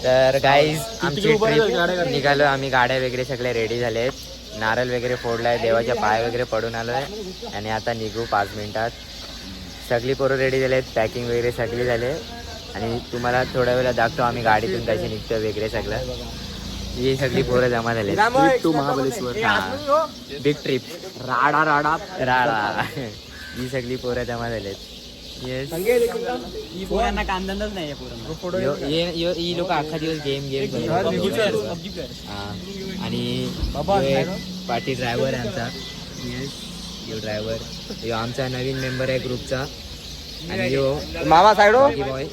तर गाईज आमची ट्रिप निघालो आम्ही, गाड्या वगैरे सगळे रेडी झाले आहेत, नारळ वगैरे फोडलाय, देवाच्या पाय वगैरे पडून आलोय आणि आता निघू 5 मिनिटात. सगळी पोरं रेडी झाले आहेत, पॅकिंग वगैरे सगळी झाले आणि तुम्हाला थोड्या वेळा दाखवतो आम्ही गाडीतून कशी निघतो वगैरे सगळं. ही सगळी पोरं जमा झाले टू महाबळेश्वर, बिग ट्रिप, राडा राडा राडा. ही सगळी पोरं जमा झालेत. येस, पोरांना कामधंदाच नाही ही लोक अख्खा दिवस गेम आणि पार्टी ड्रायव्हर आहे आमचा. येस, यो ड्रायव्हर, यो आमचा नवीन मेंबर आहे ग्रुपचा आणि यो मामा साईड बॉय.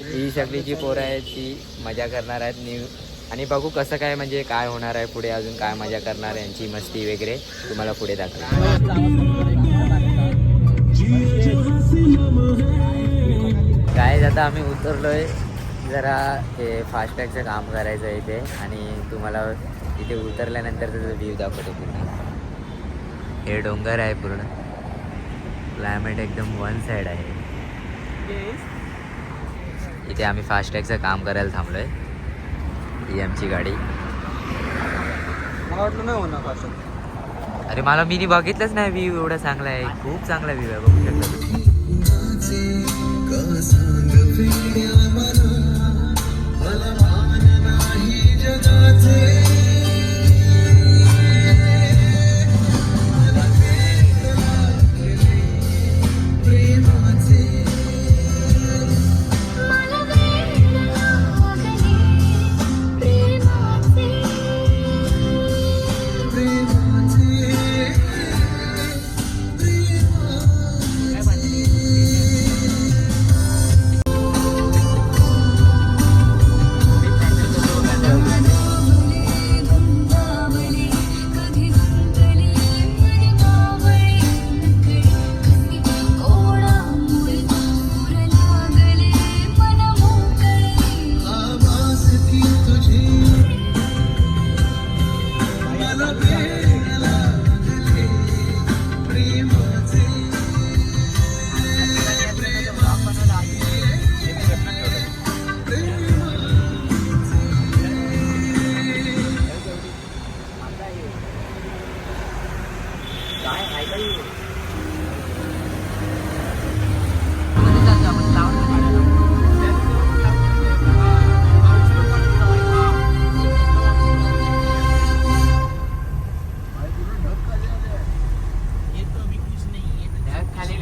ही सगळी जी पोरं आहेत ती मजा करणार आहेत न्यू, आणि बघू कसं काय म्हणजे काय होणार आहे पुढे, अजून काय मजा करणार आहे, यांची मस्ती वगैरे तुम्हाला पुढे दाखवतो. काय आता आम्ही उतरलोय, जरा हे फास्टॅगचं काम करायचं आहे इथे आणि तुम्हाला इथे उतरल्यानंतर त्याचा व्ह्यू दाखवतो पूर्ण. हे डोंगर आहे पूर्ण, क्लायमेट एकदम वन साईड आहे. इथे आम्ही फास्टॅगचं काम करायला थांबलोय. ही आमची गाडी. मला वाटलं नाही होणार फास्ट. अरे मला मी बघितलंच नाही व्ह्यू, एवढा चांगला आहे, खूप चांगला व्ह्यू आहे, बघू शकता.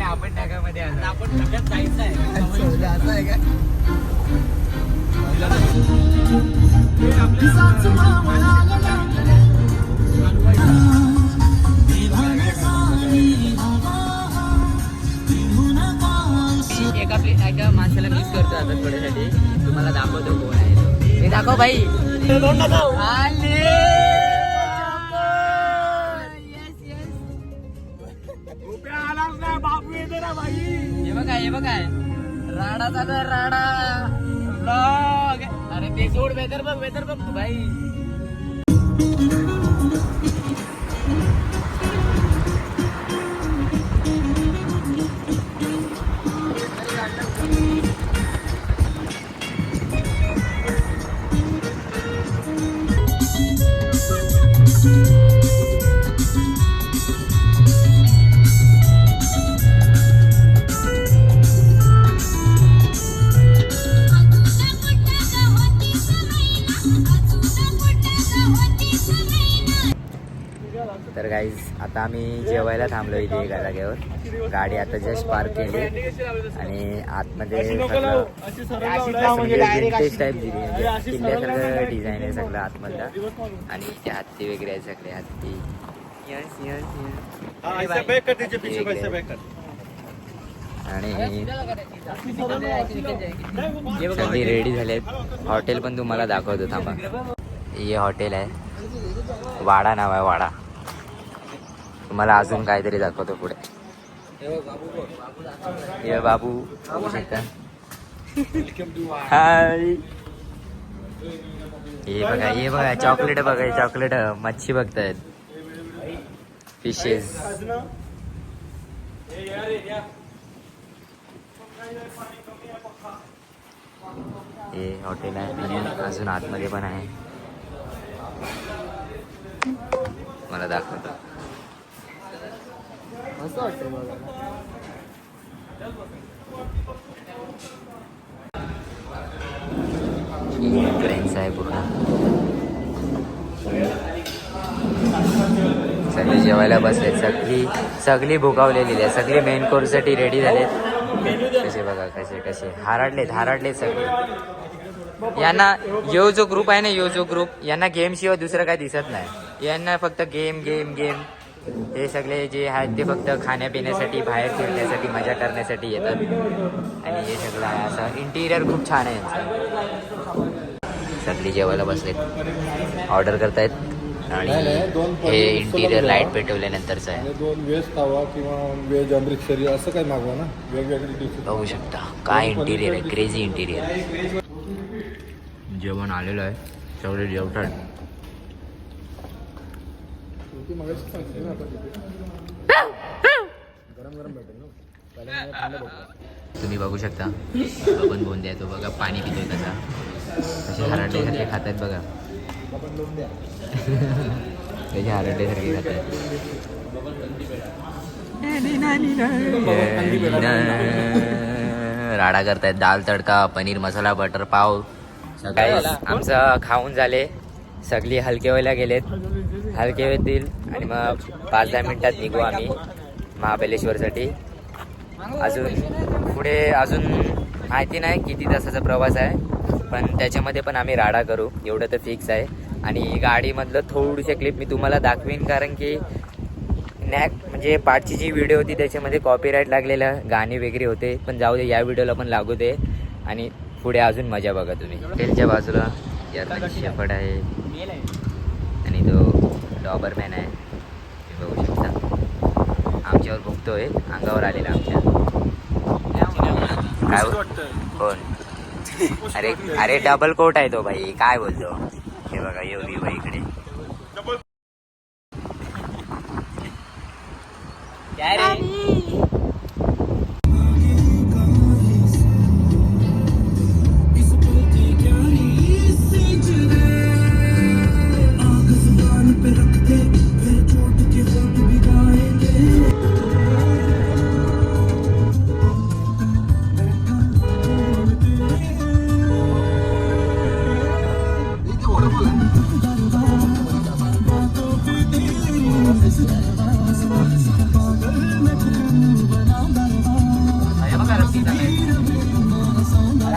आपण ढगामध्ये आपण ढगात जायचं आहे का? एका माणसाला मिस करतो आता थोड्यासाठी, तुम्हाला दाखवतो कोण आहे. हे दाखव भाई, हे बघा राडा चालू आहे, राडा ब्लॉग. अरे ते सोड, वेदर बघ तू भाई. तर गाईज आता आम्ही जेवायला थांबलो इथे एका जागेवर. गाडी आता जस्ट पार्क केली आणि आतमध्ये विंटेज टाईप दिली, म्हणजे किल्ल्यासारखं डिझाईन आहे सगळं आतमधलं. आणि इथे हत्ती वगैरे आहे, सगळे हत्ती. आणि सगळी रेडी झालेत. हॉटेल पण तुम्हाला दाखवतो थांबा. हे हॉटेल आहे, वाडा नाव आहे, वाडा. तुम्हाला अजून काहीतरी दाखवतो पुढे. हे बाबू बघू शकता. हाय, हे बघा चॉकलेट बघा, चॉकलेट, मच्छी बघतायत, फिशेस. हे हॉटेल आहे आणि अजून आतमध्ये पण आहे. मला दाखवतो. मस्त वाटतं बघायला. एंट्रन्स आहे पूर्ण. सगळे जेवायला बसलेत. सगळी भुकावलेली आहे. सगळी मेन कोर्ससाठी रेडी झालेत. कसे बघा कसे हाराडलेत सगळे. यांना यो जो ग्रुप आहे ना, यो ग्रुप यांना गेम शिवाय दुसरं काय दिसत नाही. यांना फक्त गेम गेम गेम. हे सगळे जे आहेत ते फक्त खाण्यापिण्यासाठी, बाहेर फिरण्यासाठी, मजा करण्यासाठी येतात. आणि हे सगळं आहे. असं इंटिरियर खूप छान आहे यांचं. सगळी जेवायला बसलेत, ऑर्डर करतायत. आणि हे इंटिरियर लाईट पेटवल्यानंतरचं आहे. 2 व्हेज तवा किंवा व्हेज अमृतसरी असं काय मागवा ना, वेगवेगळी डिश बघू शकता काय इंटिरियर आहे. Crazy interior. जेवण आलेलं आहे. सगळे जेवतात. तुम्ही बघू शकता बबन बोंदे आहे तो. बघा पाणी पितोय कसा. कसे हरडल्यासारखे खात आहेत बघा. त्याचे हरडल्यासारखे खात आहेत. राडा करतायत. दाल तडका, पनीर मसाला, बटर पाव. सगळं आमचं खाऊन झाले. सगळी हलके व्हायला गेलेत. हलके होतील आणि मग 5-10 मिनिटात निघू आम्ही महाबळेश्वरसाठी. अजून माहिती नाही किती तासाचा प्रवास आहे, पण त्याच्यामध्ये पण आम्ही राडा करू एवढं तर फिक्स आहे. आणि गाडीमधलं थोडीशी क्लिप मी तुम्हाला दाखवीन, कारण की म्हणजे पाठची जी व्हिडिओ होती त्याच्यामध्ये कॉपीराईट लागलेलं गाणी वगैरे होते. पण जाऊ दे, या व्हिडिओला पण लागू दे. आणि पुढे अजून मजा बघा तुम्ही. हॉटेलच्या बाजूला जर्मन शेफर्ड आहे आणि तो डॉबरमॅन आहे. तुम्ही बघू शकता आमच्यावर भुकतोय. अंगावर आलेला आमच्या. काय कोण? अरे डबल कोट आहे तो भाई. काय बोलतो? हे बघा येऊ भाई इकडे.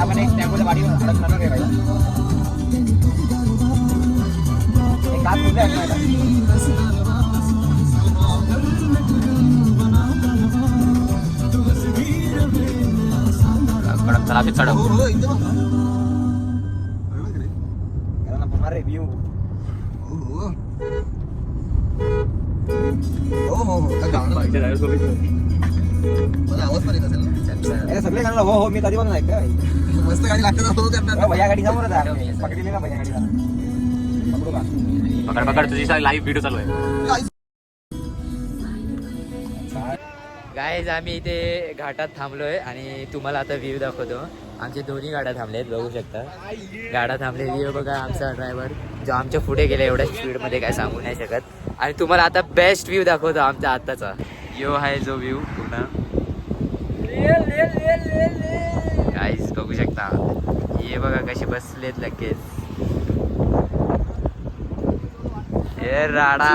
आपण एक टॅम्पोच्या गाडीवर अडकणार आहे भाई. एक हात कुठे अडकणार? कडक चला पे कडक. रिव्ह्यू. सगळे गाणं हो मी कधी पण ऐकलं. मस्त गाडी लागते. भैया गाडी समोरच आहे. पकडली ना भैया गाडीला. पकडू का? पकड तुझी लाईव्ह व्हिडिओ चालू आहे. गाईज आम्ही इथे घाटात थांबलोय आणि तुम्हाला आता व्ह्यू दाखवतो. आमचे दोन्ही गाड्या थांबलेत, बघू शकता. गाड्या थांबलेली आहे बघा. आमचा ड्रायव्हर जो आमच्या पुढे गेला एवढ्या स्पीडमध्ये काय सांगू नाही शकत. आणि तुम्हाला आता बेस्ट व्ह्यू दाखवतो आमचा आत्ताचा. यो आहे जो व्ह्यू पूर्ण. गाईज बघू शकता. हे बघा कसे बसलेत लगेच. ए राडा.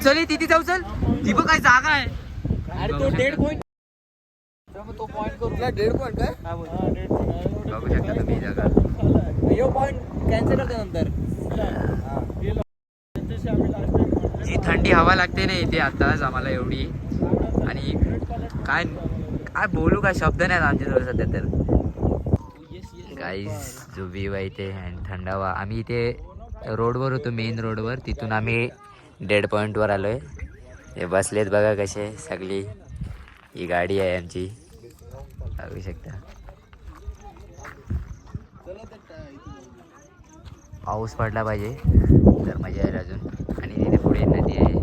चल तिथे जाऊ. चल ती बघ काय जागा आहे. अरे तो डेड पॉइंट. तो पॉइंट करू. डेड पॉइंट काय? बघू शकता तुम्ही जागा. यो पॉइंट कॅन्सल करते नंतर. जी थंडी हवा लागते ना इथे आताच आम्हाला एवढी. आणि काय काय बोलू, काय शब्द नाही आमच्याजवळ सध्या तर. गाईज जो व्ह्यू आहे इथे आणि थंड हवा. आम्ही इथे रोडवर होतो, मेन रोडवर. तिथून आम्ही डेड पॉईंटवर आलोय. हे बसलेत बघा कसे सगळी. ही गाडी आहे आमची, बघू शकता. पाऊस पडला पाहिजे तर मजा येईल अजून. आणि तिथे पुढे नदी आहे.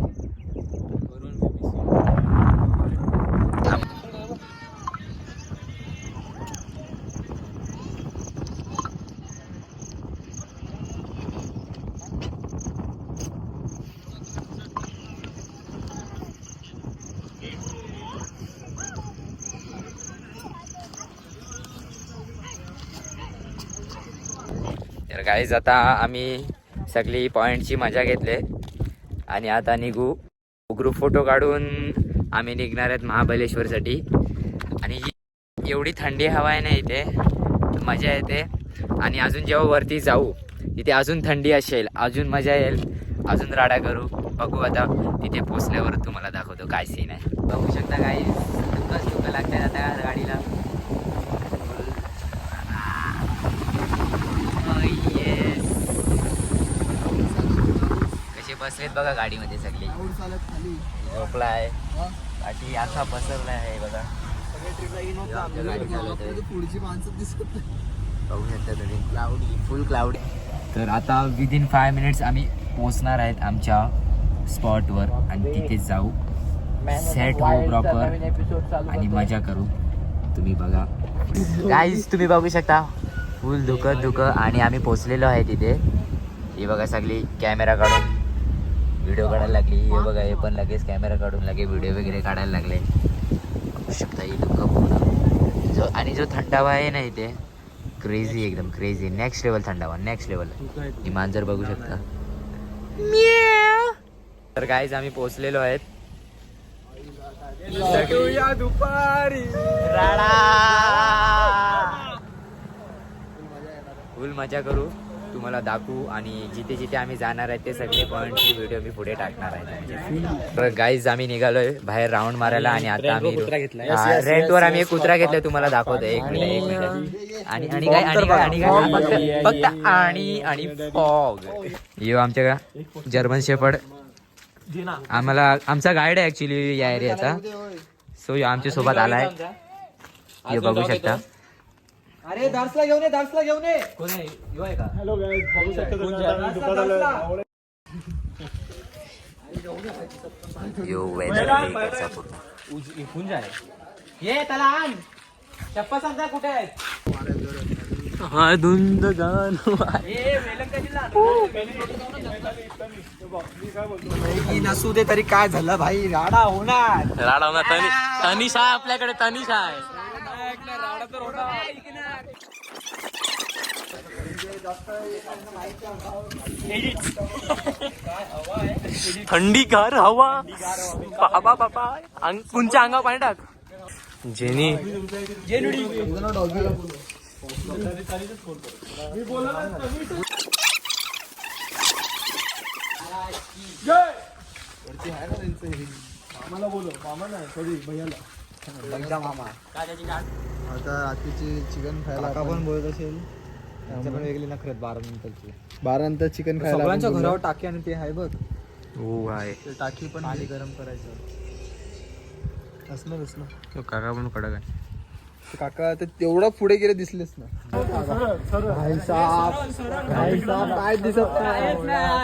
गाईज आता आम्ही सगळी पॉइंटची मजा घेतले आणि आता निघू. ग्रुप फोटो काढून आम्ही निघणार आहेत महाबळेश्वरसाठी. आणि एवढी थंडी हवा आहे ना इथे, मजा येते. आणि अजून जेव्हा वरती जाऊ तिथे अजून थंडी असेल, अजून मजा येईल, अजून राडा करू. बघू आता तिथे पोचल्यावर तुम्हाला दाखवतो काय सीन आहे. बघू शकता काही धुकं लागतात आता गाडीला. कसे बसलेत बघा गाडीमध्ये सगळे. झोपला आहे, पाठी असा पसरला आहे बघा. गाडी चालवतोय, पुढची माणसं दिसत बघू शकता तुम्ही. क्लाउडी, फुल क्लाउडी. तर आता विदिन 5 मिनिट्स आम्ही पोचणार आहेत आमच्या स्पॉटवर आणि तिथे जाऊ, सेट होऊ प्रॉपर आणि मजा करू. तुम्ही बघा गाईज, तुम्ही बघू शकता फुल धुकं आणि आम्ही पोचलेलो आहे तिथे. हे बघा सगळी कॅमेरा काढून व्हिडिओ काढायला लागली. हे बघा हे पण लगेच कॅमेरा काढून लगे व्हिडिओ वगैरे काढायला लागले. बघू शकता ही धुकं पूर्ण. आणि जो थंडावा आहे ना इथे, क्रेझी, एकदम क्रेझी, नेक्स्ट लेवल थंडावा, नेक्स्ट लेवल. ही मांजर बघू शकता. तर गाईज आम्ही पोहोचलेलो आहेत. दुपारी फुल मजा करू, तुम्हाला दाखवू. आणि जिथे जिथे आम्ही जाणार आहे ते सगळे पॉईंटची व्हिडिओ मी पुढे टाकणार आहे. तर गाईज आम्ही निघालोय बाहेर राऊंड मारायला. आणि आता आम्ही रेंटवर आम्ही एक कुत्रा घेतलाय, तुम्हाला दाखवतो. एक मिनिट. आणि काय फक्त आणि फॉग. यो आमच्या जर्मन शेफर्ड, आम्हाला आमचा गाईड आहे ऍक्च्युली या एरियाचा. सो यो आमच्या सोबत आलाय, हे बघू शकता. अरे दार्सला घेऊन ये, दार्सला घेऊन ये. कोण आहे? यो आहे का? हॅलो गाईज, बघू शकता यो वेदर बेकरचा पूर्ण. पुंज आहे. ये त्याला आण. चप्पा सांगता कुठे आहे? हा धुंद गान. नसू दे तरी काय झालं भाई, राडा होणार. तनिष आहे आपल्याकडे, तनिष आहे. थंडीगार हवा. बाबा बाबा कुंच्या अंगावर पाणी टाक. जेनी मामाला बोलो, मामा नाही सॉरी भैयाला. मामा आता रात्रीची चिकन खायला पण बोलत असेल. त्यांच्या पण वेगळी नखरेत 12 नंतरची. 12 नंतर चिकन खायला सगळ्यांच्या घरावर टाकी आणि ते आहे बघ. हो आहे, ते टाकी पण पाणी गरम करायचं असणारच ना. काका पण कडक आहे. ते काका ते तेवढं पुढे गेले दिसलेच ना. भाई साहब काय दिसत नाही.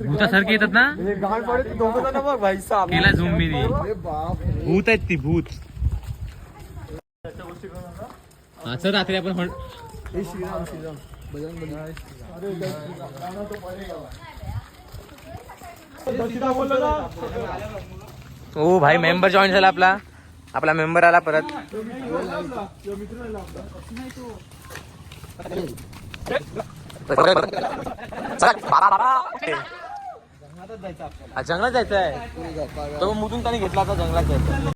भूतासारखे येतात ना, घाण पडे दोघं जण बघ भाई साहब. केला झूम मी. अरे बाप रे. भूत आहेत ती, भूत. असं रात्री आपण हे श्रीराम श्रीराम बजरंगबली. ओ भाई मेंबर जॉईन झाला आपला मेंबर आला परत. जंगलात जायचं आहे तो मुदून त्याने घेतला, आता जंगलात जायचं.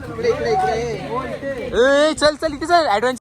इकडे इकडे इकडे चल चल इथे चल ऍडव्हेंचर